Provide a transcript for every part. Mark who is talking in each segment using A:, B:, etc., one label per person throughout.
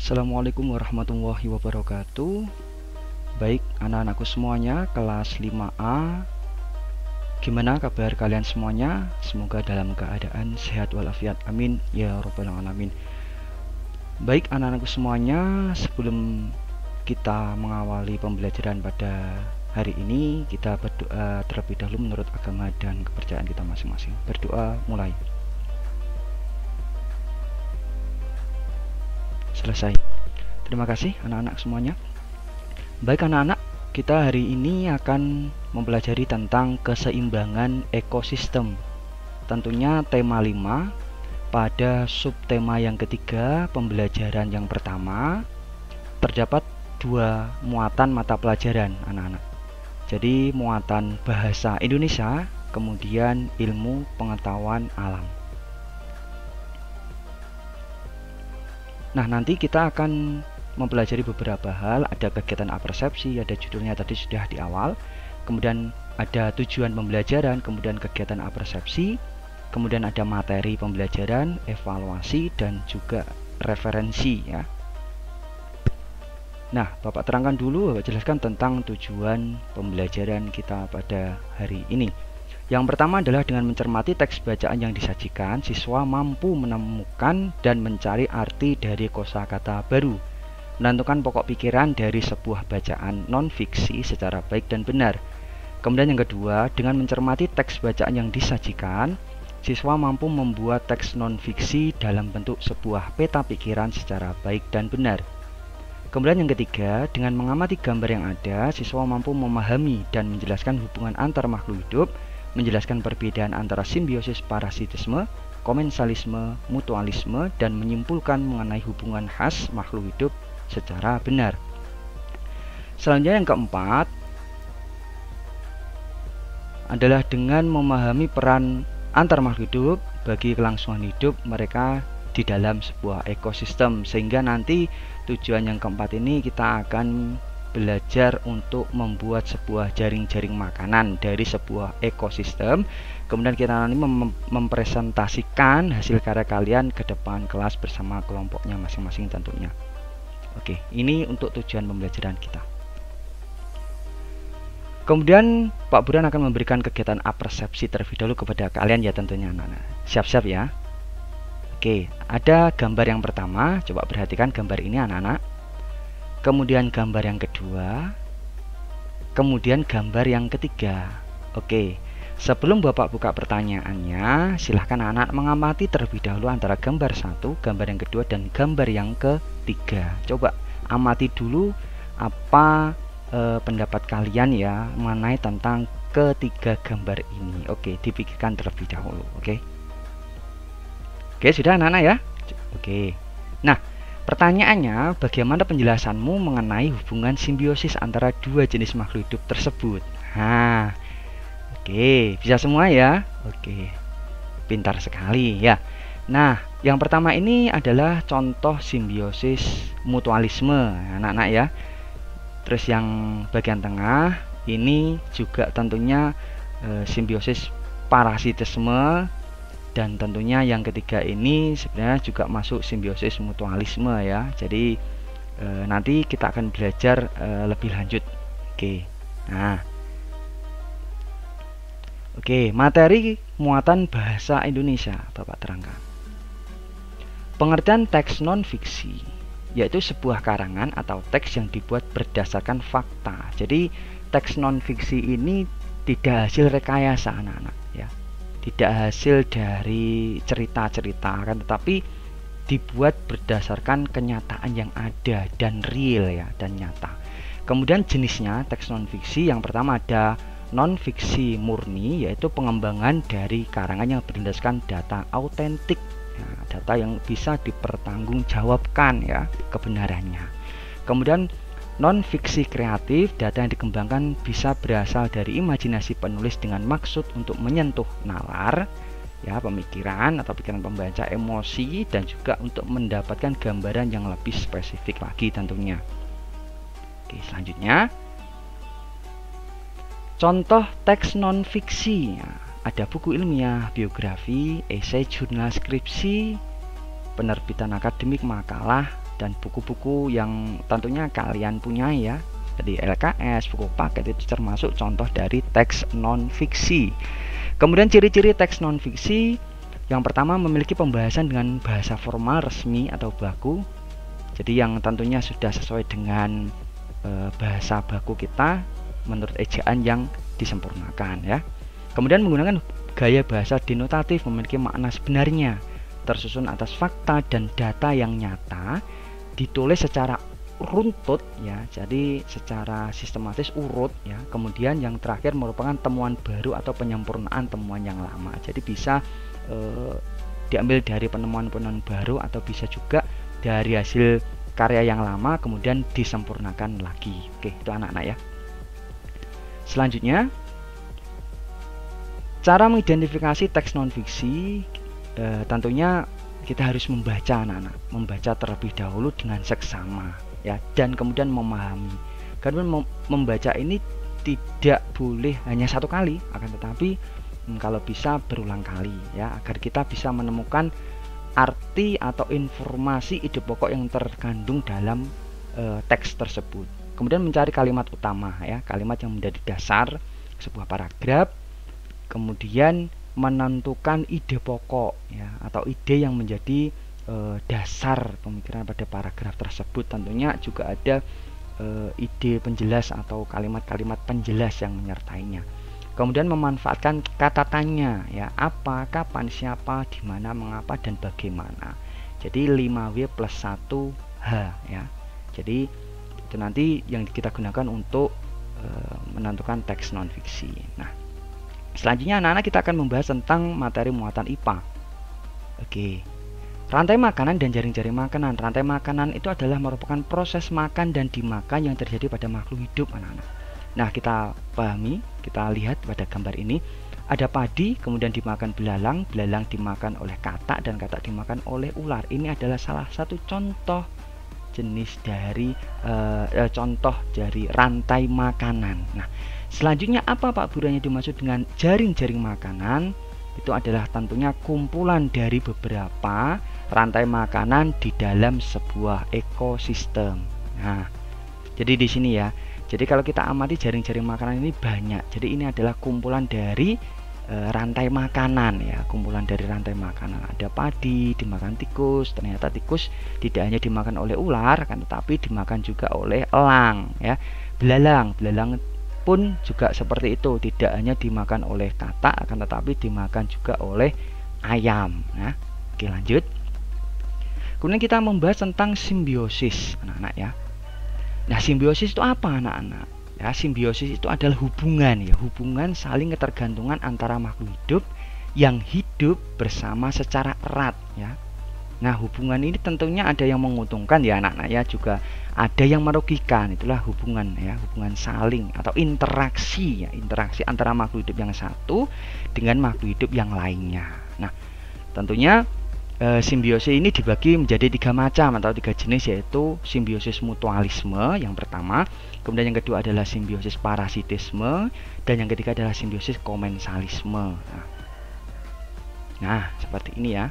A: Assalamualaikum warahmatullahi wabarakatuh. Baik anak-anakku semuanya, kelas 5A. Gimana kabar kalian semuanya? Semoga dalam keadaan sehat walafiat, amin ya robbal alamin. Baik anak-anakku semuanya, sebelum kita mengawali pembelajaran pada hari ini, kita berdoa terlebih dahulu menurut agama dan kepercayaan kita masing-masing. Berdoa mulai. Selesai. Terima kasih anak-anak semuanya. Baik anak-anak, kita hari ini akan mempelajari tentang keseimbangan ekosistem. Tentunya tema 5 pada subtema yang ketiga pembelajaran yang pertama terdapat 2 muatan mata pelajaran anak-anak. Jadi muatan bahasa Indonesia, kemudian ilmu pengetahuan alam. Nah, nanti kita akan mempelajari beberapa hal, ada kegiatan apersepsi, ada judulnya tadi sudah di awal, kemudian ada tujuan pembelajaran, kemudian kegiatan apersepsi, kemudian ada materi pembelajaran, evaluasi, dan juga referensi ya. Nah, Bapak terangkan dulu, Bapak jelaskan tentang tujuan pembelajaran kita pada hari ini. Yang pertama adalah dengan mencermati teks bacaan yang disajikan, siswa mampu menemukan dan mencari arti dari kosakata baru, menentukan pokok pikiran dari sebuah bacaan non-fiksi secara baik dan benar. Kemudian yang kedua, dengan mencermati teks bacaan yang disajikan, siswa mampu membuat teks non-fiksi dalam bentuk sebuah peta pikiran secara baik dan benar. Kemudian yang ketiga, dengan mengamati gambar yang ada, siswa mampu memahami dan menjelaskan hubungan antar makhluk hidup, menjelaskan perbedaan antara simbiosis parasitisme, komensalisme, mutualisme, dan menyimpulkan mengenai hubungan khas makhluk hidup secara benar. Selanjutnya yang keempat adalah dengan memahami peran antar makhluk hidup bagi kelangsungan hidup mereka di dalam sebuah ekosistem, sehingga nanti tujuan yang keempat ini kita akan belajar untuk membuat sebuah jaring-jaring makanan dari sebuah ekosistem. Kemudian kita nanti mempresentasikan hasil karya kalian ke depan kelas bersama kelompoknya masing-masing tentunya. Oke, ini untuk tujuan pembelajaran kita. Kemudian Pak Burhan akan memberikan kegiatan apersepsi terlebih dahulu kepada kalian ya tentunya anak-anak. Siap-siap ya. Oke, ada gambar yang pertama, coba perhatikan gambar ini anak-anak. Kemudian gambar yang kedua, kemudian gambar yang ketiga. Oke, sebelum Bapak buka pertanyaannya, silahkan anak-anak mengamati terlebih dahulu antara gambar satu, gambar yang kedua, dan gambar yang ketiga. Coba amati dulu apa pendapat kalian ya mengenai tentang ketiga gambar ini. Oke, dipikirkan terlebih dahulu. Oke, sudah anak-anak ya. Oke, nah pertanyaannya, bagaimana penjelasanmu mengenai hubungan simbiosis antara dua jenis makhluk hidup tersebut? Nah, oke, bisa semua ya? Oke, pintar sekali ya. Nah, yang pertama ini adalah contoh simbiosis mutualisme, anak-anak ya. Terus yang bagian tengah ini juga tentunya simbiosis parasitisme. Dan tentunya yang ketiga ini sebenarnya juga masuk simbiosis mutualisme ya. Jadi nanti kita akan belajar lebih lanjut. Oke, materi muatan bahasa Indonesia Bapak terangkan. Pengertian teks non-fiksi yaitu sebuah karangan atau teks yang dibuat berdasarkan fakta. Jadi teks non-fiksi ini tidak hasil rekayasa anak-anak ya. Tidak hasil dari cerita-cerita kan, tetapi dibuat berdasarkan kenyataan yang ada dan real ya, dan nyata. Kemudian jenisnya teks non-fiksi, yang pertama ada non-fiksi murni, yaitu pengembangan dari karangan yang berdasarkan data autentik ya, data yang bisa dipertanggungjawabkan ya kebenarannya. Kemudian non-fiksi kreatif, data yang dikembangkan bisa berasal dari imajinasi penulis dengan maksud untuk menyentuh nalar ya, pemikiran atau pikiran pembaca, emosi, dan juga untuk mendapatkan gambaran yang lebih spesifik lagi tentunya. Oke, selanjutnya contoh teks non-fiksi ya, ada buku ilmiah, biografi, esai, jurnal, skripsi, penerbitan akademik, makalah, dan buku-buku yang tentunya kalian punya ya. Jadi LKS, buku paket itu termasuk contoh dari teks non-fiksi. Kemudian ciri-ciri teks non-fiksi, yang pertama memiliki pembahasan dengan bahasa formal resmi atau baku. Jadi yang tentunya sudah sesuai dengan bahasa baku kita menurut ejaan yang disempurnakan ya. Kemudian menggunakan gaya bahasa denotatif, memiliki makna sebenarnya, tersusun atas fakta dan data yang nyata, ditulis secara runtut ya, jadi secara sistematis urut ya. Kemudian yang terakhir merupakan temuan baru atau penyempurnaan temuan yang lama. Jadi bisa diambil dari penemuan-penemuan baru atau bisa juga dari hasil karya yang lama kemudian disempurnakan lagi. Oke, itu anak-anak ya. Selanjutnya, cara mengidentifikasi teks non-fiksi, tentunya kita harus membaca anak-anak, membaca terlebih dahulu dengan seksama ya, dan kemudian memahami. Karena membaca ini tidak boleh hanya satu kali, akan tetapi kalau bisa berulang kali ya, agar kita bisa menemukan arti atau informasi ide pokok yang terkandung dalam teks tersebut. Kemudian mencari kalimat utama ya, kalimat yang menjadi dasar sebuah paragraf. Kemudian menentukan ide pokok ya, atau ide yang menjadi dasar pemikiran pada paragraf tersebut. Tentunya juga ada ide penjelas atau kalimat-kalimat penjelas yang menyertainya. Kemudian memanfaatkan kata tanya ya, apa, kapan, siapa, di mana, mengapa, dan bagaimana. Jadi 5W plus 1H ya. Jadi itu nanti yang kita gunakan untuk menentukan teks non-fiksi. Nah, selanjutnya anak-anak kita akan membahas tentang materi muatan IPA. Oke. Rantai makanan dan jaring-jaring makanan. Rantai makanan itu adalah merupakan proses makan dan dimakan yang terjadi pada makhluk hidup anak-anak. Nah, kita pahami, kita lihat pada gambar ini, ada padi, kemudian dimakan belalang, belalang dimakan oleh katak, dan katak dimakan oleh ular. Ini adalah salah satu contoh jenis dari contoh dari rantai makanan. Nah, selanjutnya apa Pak Guru yang dimaksud dengan jaring-jaring makanan? Itu adalah tentunya kumpulan dari beberapa rantai makanan di dalam sebuah ekosistem. Nah, jadi di sini ya. Jadi kalau kita amati jaring-jaring makanan ini banyak. Jadi ini adalah kumpulan dari rantai makanan ya, kumpulan dari rantai makanan. Ada padi dimakan tikus, ternyata tikus tidak hanya dimakan oleh ular, kan, tetapi dimakan juga oleh elang ya. Belalang pun juga seperti itu, tidak hanya dimakan oleh katak, akan tetapi dimakan juga oleh ayam ya. Oke, lanjut. Kemudian kita membahas tentang simbiosis anak-anak ya. Nah, simbiosis itu apa anak-anak? Ya, simbiosis itu adalah hubungan ya, hubungan saling ketergantungan antara makhluk hidup yang hidup bersama secara erat ya. Nah, hubungan ini tentunya ada yang menguntungkan ya anak-anak ya, juga ada yang merugikan. Itulah hubungan ya, hubungan saling atau interaksi ya, interaksi antara makhluk hidup yang satu dengan makhluk hidup yang lainnya. Nah, tentunya simbiosis ini dibagi menjadi 3 macam atau 3 jenis, yaitu simbiosis mutualisme yang pertama, kemudian yang kedua adalah simbiosis parasitisme, dan yang ketiga adalah simbiosis komensalisme. Nah, seperti ini ya.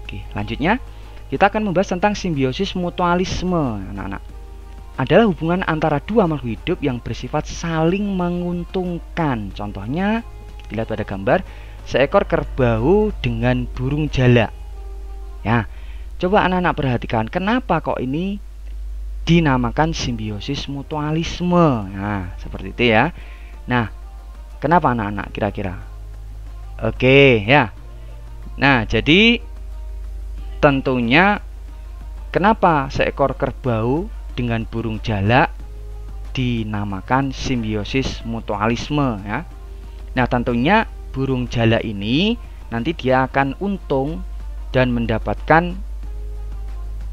A: Oke, lanjutnya kita akan membahas tentang simbiosis mutualisme anak-anak. Adalah hubungan antara dua makhluk hidup yang bersifat saling menguntungkan. Contohnya dilihat pada gambar, seekor kerbau dengan burung jalak. Ya, coba anak-anak perhatikan, kenapa kok ini dinamakan simbiosis mutualisme? Nah, seperti itu ya. Nah, kenapa anak-anak kira-kira? Oke, ya. Nah, jadi tentunya kenapa seekor kerbau dengan burung jalak dinamakan simbiosis mutualisme ya? Nah, tentunya burung jalak ini nanti dia akan untung dan mendapatkan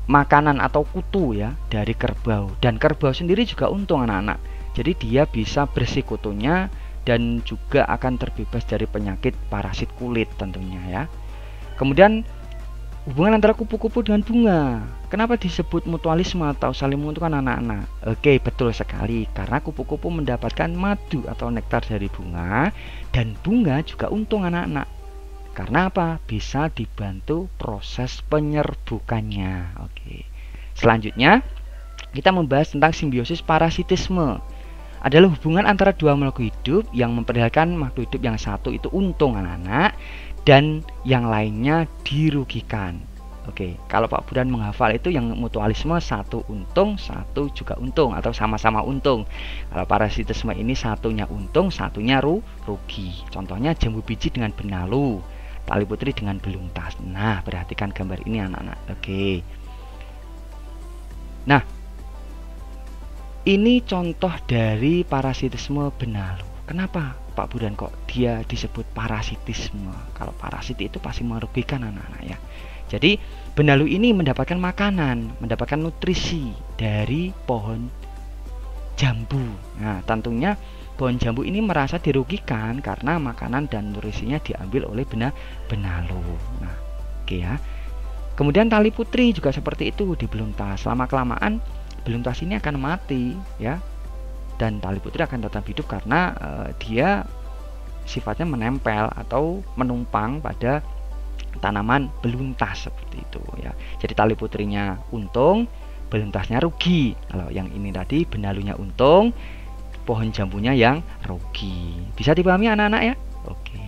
A: makanan atau kutu ya dari kerbau, dan kerbau sendiri juga untung anak-anak. Jadi dia bisa bersikutunya dan juga akan terbebas dari penyakit parasit kulit tentunya ya. Kemudian hubungan antara kupu-kupu dengan bunga. Kenapa disebut mutualisme atau saling menguntungkan anak-anak? Oke, betul sekali. Karena kupu-kupu mendapatkan madu atau nektar dari bunga, dan bunga juga untung anak-anak. Karena apa? Bisa dibantu proses penyerbukannya. Oke. Selanjutnya, kita membahas tentang simbiosis parasitisme. Adalah hubungan antara dua makhluk hidup yang memperlihatkan makhluk hidup yang satu itu untung anak-anak dan yang lainnya dirugikan. Oke, kalau Pak Burhan menghafal itu yang mutualisme satu untung, satu juga untung atau sama-sama untung. Kalau parasitisme ini satunya untung, satunya rugi. Contohnya jambu biji dengan benalu, tali putri dengan beluntas. Nah, perhatikan gambar ini anak-anak. Oke. Nah, ini contoh dari parasitisme benalu. Kenapa Pak Burhan kok dia disebut parasitisme? Kalau parasit itu pasti merugikan anak-anak ya. Jadi benalu ini mendapatkan makanan, mendapatkan nutrisi dari pohon jambu. Nah, tentunya pohon jambu ini merasa dirugikan karena makanan dan nutrisinya diambil oleh benalu. Nah, oke ya. Kemudian tali putri juga seperti itu di beluntas. Lama-kelamaan beluntas ini akan mati ya. Dan tali putri akan tetap hidup karena dia sifatnya menempel atau menumpang pada tanaman beluntas seperti itu ya. Jadi tali putrinya untung, beluntasnya rugi. Kalau yang ini tadi benalunya untung, pohon jambunya yang rugi. Bisa dipahami anak-anak ya? Oke.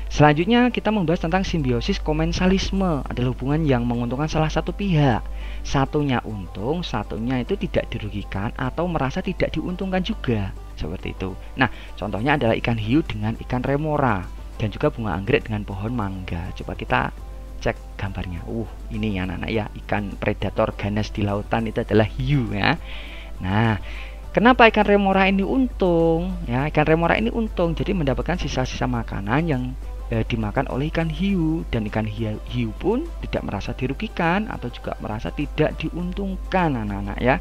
A: Selanjutnya kita membahas tentang simbiosis komensalisme. Adalah hubungan yang menguntungkan salah satu pihak. Satunya untung, satunya itu tidak dirugikan atau merasa tidak diuntungkan juga. Seperti itu. Nah, contohnya adalah ikan hiu dengan ikan remora. Dan juga bunga anggrek dengan pohon mangga. Coba kita cek gambarnya. Ini ya anak-anak ya, ikan predator ganas di lautan itu adalah hiu ya. Nah, kenapa ikan remora ini untung? Ya, ikan remora ini untung jadi mendapatkan sisa-sisa makanan yang dimakan oleh ikan hiu, dan ikan hiu pun tidak merasa dirugikan atau juga merasa tidak diuntungkan anak-anak ya.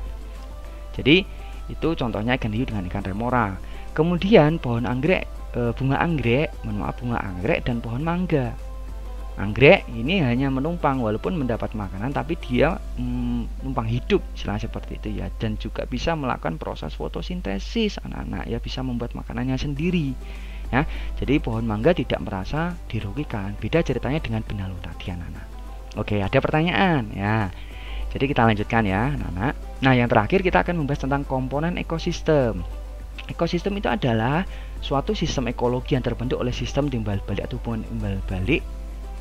A: Jadi itu contohnya ikan hiu dengan ikan remora. Kemudian pohon anggrek, bunga anggrek dan pohon mangga. Anggrek ini hanya menumpang walaupun mendapat makanan, tapi dia numpang hidup, istilahnya seperti itu ya, dan juga bisa melakukan proses fotosintesis anak-anak ya, bisa membuat makanannya sendiri ya. Jadi pohon mangga tidak merasa dirugikan. Beda ceritanya dengan benalu tadi anak-anak. Oke, ada pertanyaan ya. Jadi kita lanjutkan ya anak-anak. Nah, yang terakhir kita akan membahas tentang komponen ekosistem. Ekosistem itu adalah suatu sistem ekologi yang terbentuk oleh sistem timbal balik atau hubungan timbal balik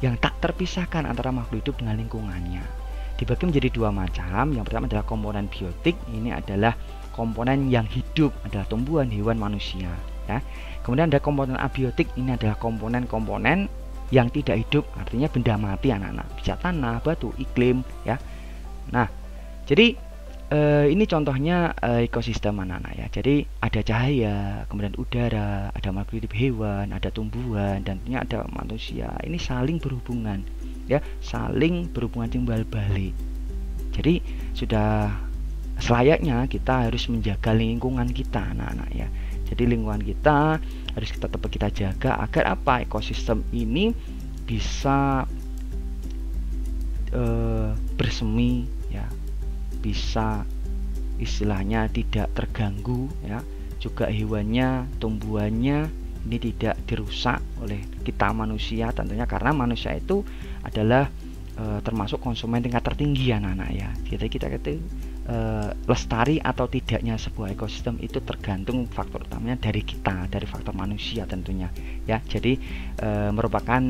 A: yang tak terpisahkan antara makhluk hidup dengan lingkungannya. Dibagi menjadi dua macam. Yang pertama adalah komponen biotik. Ini adalah komponen yang hidup, adalah tumbuhan, hewan, manusia ya. Kemudian ada komponen abiotik. Ini adalah komponen-komponen yang tidak hidup, artinya benda mati anak-anak. Bisa tanah, batu, iklim ya. Nah, jadi ini contohnya ekosistem anak-anak ya. Jadi ada cahaya, kemudian udara, ada makhluk hidup hewan, ada tumbuhan, dan tentunya ada manusia. Ini saling berhubungan ya, saling berhubungan timbal balik. Jadi sudah selayaknya kita harus menjaga lingkungan kita anak-anak ya. Jadi lingkungan kita harus tetap kita jaga agar apa? Ekosistem ini bisa bersemi ya, bisa istilahnya tidak terganggu ya, juga hewannya, tumbuhannya ini tidak dirusak oleh kita manusia tentunya, karena manusia itu adalah termasuk konsumen tingkat tertinggi anak-anak ya. Jadi kita itu lestari atau tidaknya sebuah ekosistem itu tergantung faktor utamanya dari kita, dari faktor manusia tentunya ya. Jadi merupakan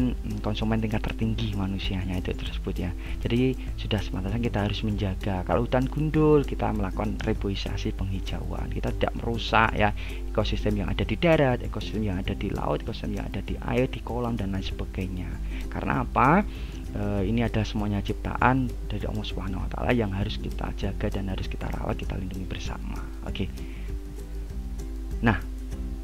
A: konsumen tingkat tertinggi manusianya itu tersebut ya. Jadi sudah sepantasnya kita harus menjaga. Kalau hutan gundul, kita melakukan reboisasi, penghijauan, kita tidak merusak ya ekosistem yang ada di darat, ekosistem yang ada di laut, ekosistem yang ada di air, di kolam dan lain sebagainya. Karena apa? Ini adalah semuanya ciptaan dari Allah Subhanahu wa taala yang harus kita jaga dan harus kita rawat, kita lindungi bersama. Oke. Nah,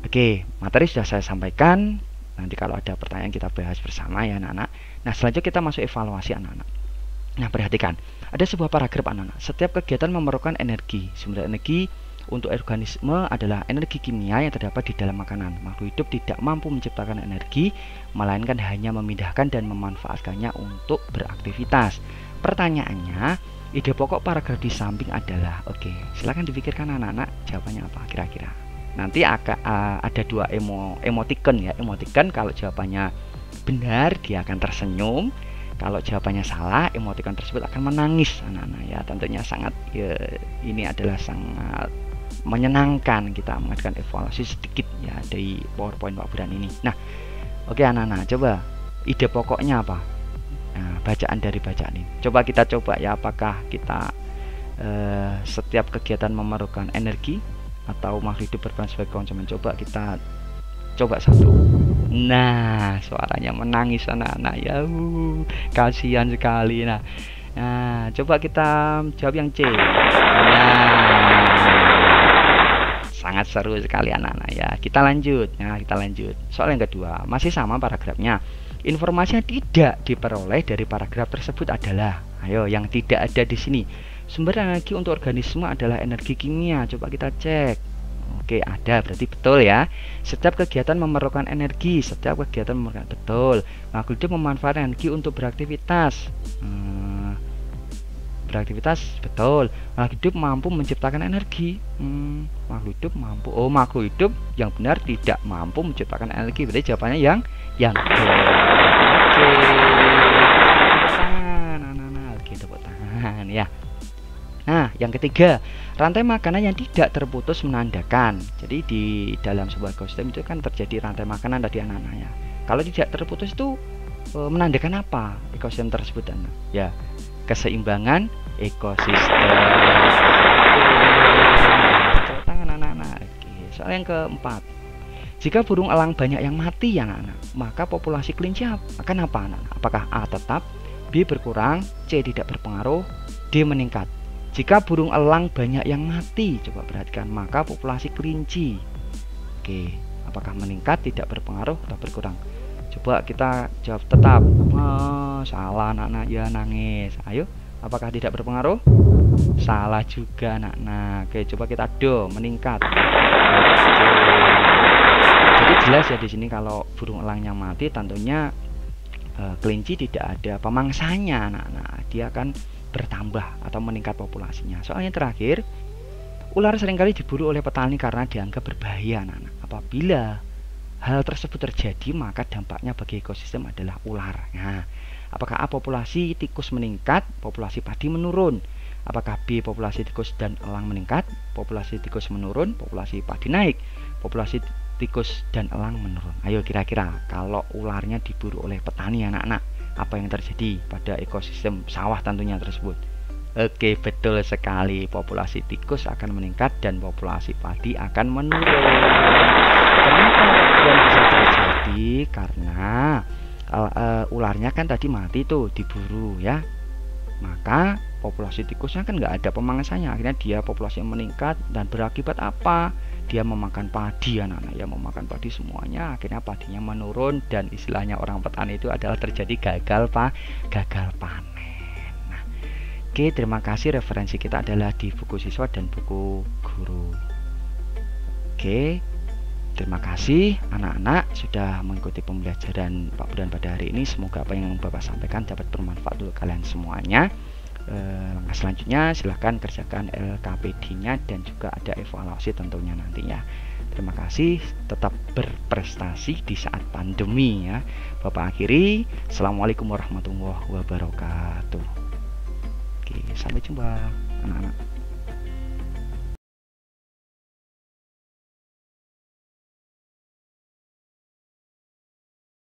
A: oke, materi sudah saya sampaikan. Nanti kalau ada pertanyaan kita bahas bersama ya anak-anak. Nah, selanjutnya kita masuk evaluasi anak-anak. Nah, perhatikan. Ada sebuah paragraf anak-anak. Setiap kegiatan memerlukan energi. Sumber energi untuk organisme adalah energi kimia yang terdapat di dalam makanan. Makhluk hidup tidak mampu menciptakan energi, melainkan hanya memindahkan dan memanfaatkannya untuk beraktivitas. Pertanyaannya, ide pokok paragraf di samping adalah, oke, silakan dipikirkan anak-anak, jawabannya apa kira-kira. Nanti ada dua emoticon ya. Emoticon kalau jawabannya benar dia akan tersenyum, Kalau jawabannya salah, emoticon tersebut akan menangis anak-anak ya. Tentunya sangat ya, ini adalah sangat menyenangkan kita mengadakan evaluasi sedikit ya dari PowerPoint Pak Burhan ini. Nah, oke anak-anak, coba ide pokoknya apa? Nah, bacaan dari bacaan ini. Coba kita coba ya, apakah kita setiap kegiatan memerlukan energi atau makhluk hidup berperan sebagai konsumen. Coba kita coba satu. Nah, suaranya menangis anak-anak ya. Kasihan sekali. Nah, coba kita jawab yang C. Nah, sangat seru sekali anak-anak ya. Kita lanjut. Nah, kita lanjut. Soal yang kedua, masih sama paragrafnya. Informasi yang tidak diperoleh dari paragraf tersebut adalah, ayo, yang tidak ada di sini. Sumber energi untuk organisme adalah energi kimia. Coba kita cek. Oke, ada, berarti betul ya. Setiap kegiatan memerlukan energi. Setiap kegiatan memerlukan, betul. Makhluk hidup memanfaatkan energi untuk beraktivitas. Beraktivitas, betul. Makhluk hidup mampu menciptakan energi. Makhluk hidup mampu. Oh, makhluk hidup yang benar tidak mampu menciptakan energi. Berarti jawabannya yang betul. Oke. Tepuk tangan, anak-anak. Oke, tepuk tangan ya. Nah, yang ketiga, rantai makanan yang tidak terputus menandakan. Jadi di dalam sebuah ekosistem itu kan terjadi rantai makanan tadi anak-anaknya. Kalau tidak terputus itu menandakan apa ekosistem tersebut anak? Ya, keseimbangan ekosistem. Oke, tangan anak-anak. Oke, soal yang keempat, jika burung elang banyak yang mati ya anak-anak, maka populasi kelinci akan apa anak-anak? Apakah A tetap, B berkurang, C tidak berpengaruh, D meningkat? Jika burung elang banyak yang mati, coba perhatikan, maka populasi kelinci, oke, apakah meningkat, tidak berpengaruh, atau berkurang? Coba kita jawab tetap. Salah anak-anak ya, nangis. Ayo, apakah tidak berpengaruh? Salah juga anak-anak. Oke, coba kita do, meningkat. Oke. Jadi jelas ya di sini kalau burung elangnya mati, tentunya kelinci tidak ada pemangsanya anak-anak. Dia akan bertambah atau meningkat populasinya. Soalnya terakhir, ular seringkali diburu oleh petani karena dianggap berbahaya anak-anak. Apabila hal tersebut terjadi, maka dampaknya bagi ekosistem adalah ular. Nah, apakah A, populasi tikus meningkat, populasi padi menurun? Apakah B, populasi tikus dan elang meningkat, populasi tikus menurun, populasi padi naik, populasi tikus dan elang menurun? Ayo kira-kira kalau ularnya diburu oleh petani anak-anak, apa yang terjadi pada ekosistem sawah tentunya tersebut? Oke, betul sekali, populasi tikus akan meningkat dan populasi padi akan menurun. Kenapa demikian bisa terjadi? Karena ularnya kan tadi mati tuh, diburu ya, maka populasi tikusnya kan nggak ada pemangsanya, akhirnya dia populasi meningkat dan berakibat apa? Dia memakan padi anak-anak ya, memakan padi semuanya, akhirnya padinya menurun dan istilahnya orang petani itu adalah terjadi gagal panen. Nah, oke, terima kasih. Referensi kita adalah di buku siswa dan buku guru. Oke, terima kasih anak-anak sudah mengikuti pembelajaran Pak Burhan pada hari ini. Semoga apa yang Bapak sampaikan dapat bermanfaat untuk kalian semuanya. Langkah selanjutnya silahkan kerjakan LKPD-nya dan juga ada evaluasi tentunya nantinya. Terima kasih, tetap berprestasi di saat pandemi ya. Bapak akhiri, Assalamualaikum warahmatullahi wabarakatuh. Oke, sampai jumpa anak-anak.